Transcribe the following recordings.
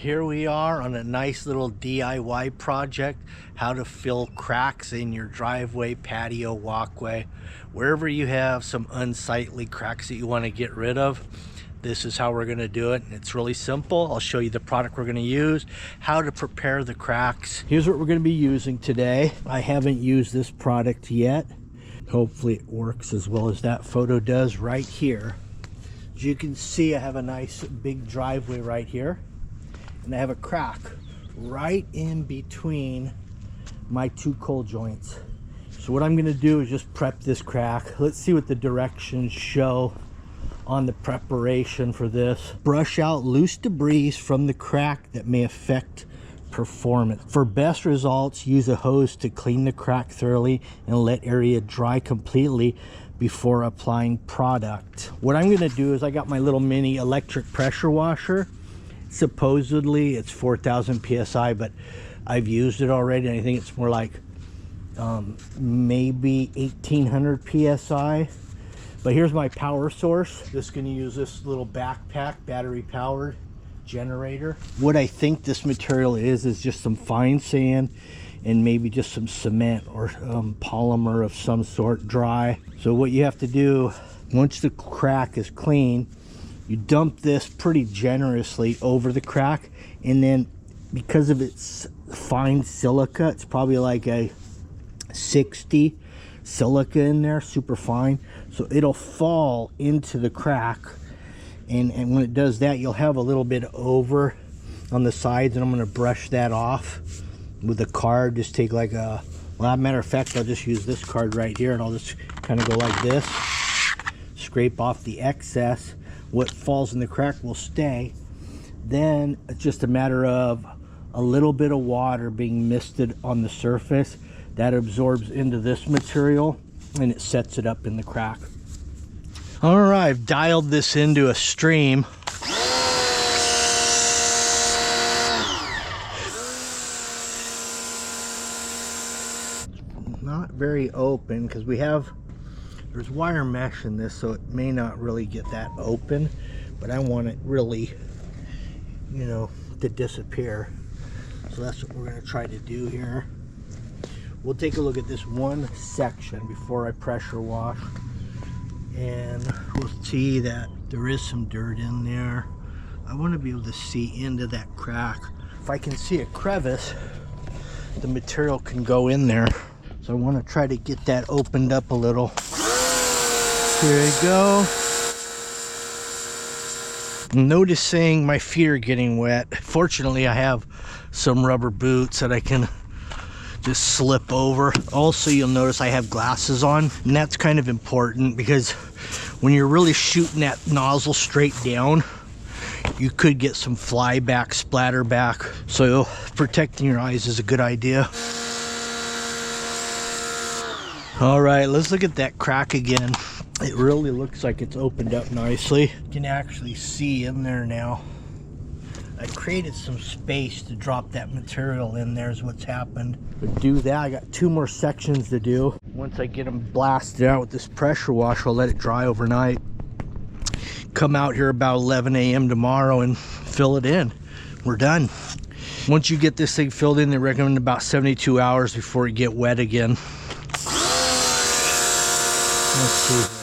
Here we are on a nice little DIY project, how to fill cracks in your driveway, patio, walkway, wherever you have some unsightly cracks that you want to get rid of. This is how we're going to do it. It's really simple. I'll show you the product we're going to use, how to prepare the cracks. Here's what we're going to be using today. I haven't used this product yet. Hopefully it works as well as that photo does right here. As you can see, I have a nice big driveway right here. And I have a crack right in between my two cold joints. So what I'm going to do is just prep this crack. Let's see what the directions show on the preparation for this. Brush out loose debris from the crack that may affect performance. For best results, use a hose to clean the crack thoroughly and let area dry completely before applying product. What I'm going to do is I got my little mini electric pressure washer. Supposedly it's 4,000 psi, but I've used it already and I think it's more like maybe 1,800 psi. But here's my power source. Just going to use this little backpack, battery powered generator. What I think this material is just some fine sand and maybe just some cement or polymer of some sort, dry. So what you have to do, once the crack is clean, you dump this pretty generously over the crack, and then because of its fine silica, it's probably like a 60 silica in there, super fine, so it'll fall into the crack, and when it does that, you'll have a little bit over on the sides, and I'm going to brush that off with a card. Just take like a, well, matter of fact, I'll just use this card right here, and I'll just kind of go like this, scrape off the excess. What falls in the crack will stay. Then it's just a matter of a little bit of water being misted on the surface that absorbs into this material and it sets it up in the crack. All right, I've dialed this into a stream. Not very open because there's wire mesh in this, so it may not really get that open, but I want it really, you know, to disappear. So that's what we're going to try to do here. We'll take a look at this one section before I pressure wash, and we'll see that there is some dirt in there. I want to be able to see into that crack. If I can see a crevice, the material can go in there. So I want to try to get that opened up a little. Here we go. I'm noticing my feet are getting wet. Fortunately, I have some rubber boots that I can just slip over. Also, you'll notice I have glasses on, and that's kind of important because when you're really shooting that nozzle straight down, you could get some flyback, splatter back. So protecting your eyes is a good idea. All right, let's look at that crack again. It really looks like it's opened up nicely. You can actually see in there now. I created some space to drop that material in there is what's happened. To do that, I got two more sections to do. Once I get them blasted out with this pressure wash, I'll let it dry overnight. Come out here about 11 a.m. tomorrow and fill it in. We're done. Once you get this thing filled in, they recommend about 72 hours before it get wet again. Let's see.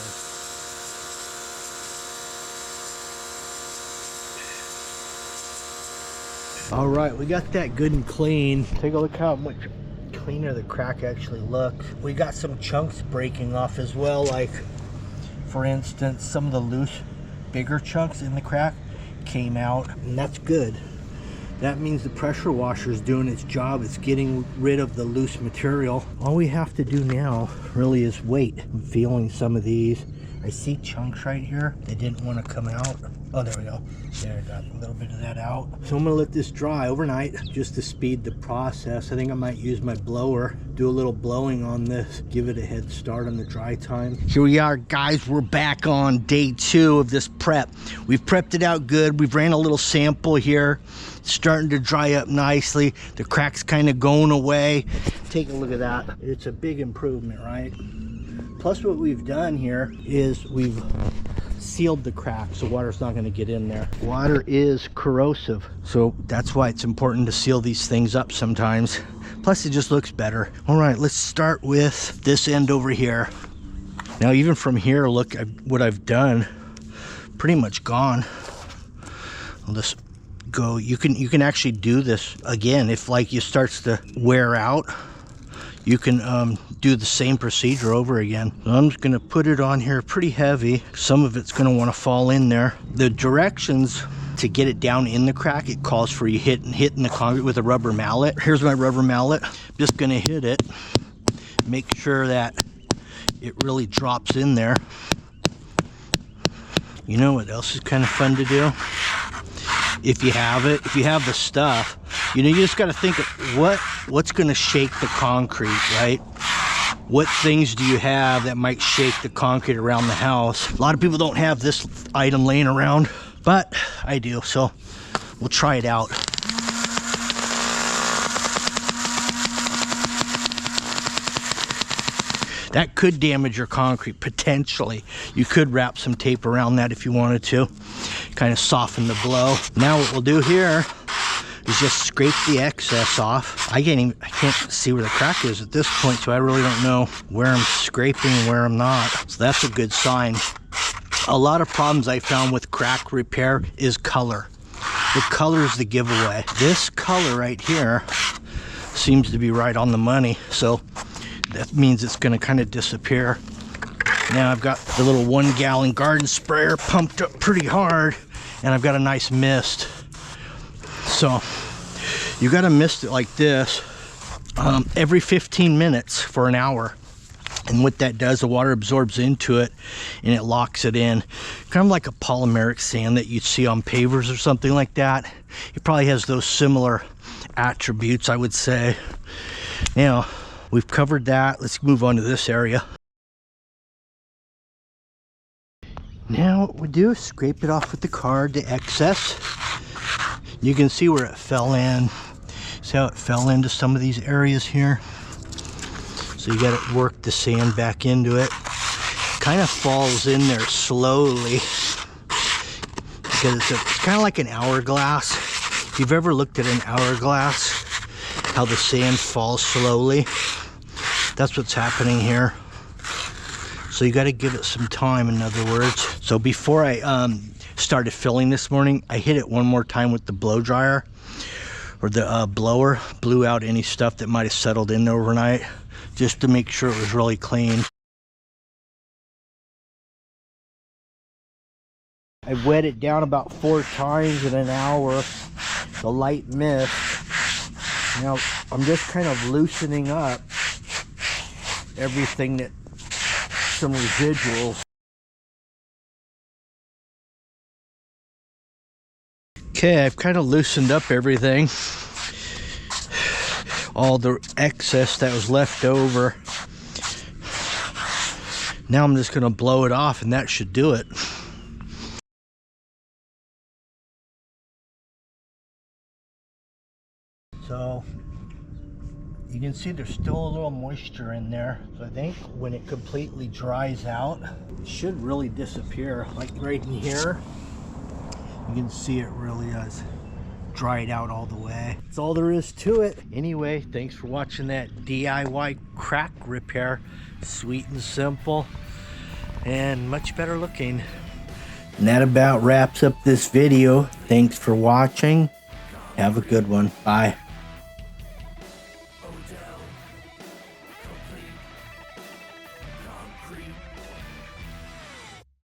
All right, we got that good and clean. Take a look how much cleaner the crack actually looks. We got some chunks breaking off as well, like for instance, some of the loose, bigger chunks in the crack came out, and that's good. That means the pressure washer is doing its job. It's getting rid of the loose material. All we have to do now really is wait. I'm feeling some of these. I see chunks right here. They didn't want to come out. Oh, there we go. There, I got a little bit of that out. So I'm gonna let this dry overnight just to speed the process. I think I might use my blower, do a little blowing on this, give it a head start on the dry time. Here we are, guys. We're back on day 2 of this prep. We've prepped it out good. We've ran a little sample here. It's starting to dry up nicely. The crack's kind of going away. Take a look at that. It's a big improvement, right? Plus what we've done here is we've sealed the crack so water's not going to get in there. Water is corrosive, so that's why it's important to seal these things up sometimes. Plus it just looks better. All right, let's start with this end over here. Now even from here, look what I've done. Pretty much gone. I'll just go. You can actually do this again if like it starts to wear out. You can do the same procedure over again. So I'm just gonna put it on here pretty heavy. Some of it's gonna want to fall in there. The directions to get it down in the crack, it calls for you hitting the concrete with a rubber mallet. Here's my rubber mallet. Just gonna hit it. Make sure that it really drops in there. You know what else is kind of fun to do? If you have it, if you have the stuff, you know, you just got to think of what's going to shake the concrete, right? What things do you have that might shake the concrete around the house? A lot of people don't have this item laying around, but I do, so we'll try it out. That could damage your concrete, potentially. You could wrap some tape around that if you wanted to, kind of soften the blow. Now what we'll do here is just scrape the excess off. I can't see where the crack is at this point, so I really don't know where I'm scraping and where I'm not. So that's a good sign. A lot of problems I found with crack repair is color. The color is the giveaway. This color right here seems to be right on the money, so that means it's going to kind of disappear. Now I've got the little 1 gallon garden sprayer pumped up pretty hard, and I've got a nice mist. So you got to mist it like this every 15 minutes for an hour. And what that does, the water absorbs into it and it locks it in. Kind of like a polymeric sand that you'd see on pavers or something like that. It probably has those similar attributes, I would say. Now, we've covered that. Let's move on to this area. Now what we do is scrape it off with the card, the excess. You can see where it fell in. See how it fell into some of these areas here? So you got to work the sand back into it. Kind of falls in there slowly because it's kind of like an hourglass. If you've ever looked at an hourglass, how the sand falls slowly, that's what's happening here. So you got to give it some time, in other words. So before I started filling this morning, I hit it one more time with the blow dryer, or the blower, blew out any stuff that might have settled in overnight, just to make sure it was really clean. I wet it down about 4 times in an hour, the light mist. Now I'm just kind of loosening up everything, that some residuals. Okay, I've kind of loosened up everything. All the excess that was left over. Now I'm just going to blow it off and that should do it. So you can see there's still a little moisture in there. So I think when it completely dries out, it should really disappear. Like right in here, you can see it really has dried out all the way. That's all there is to it. Anyway, thanks for watching that DIY crack repair. Sweet and simple and much better looking. And that about wraps up this video. Thanks for watching. Have a good one. Bye.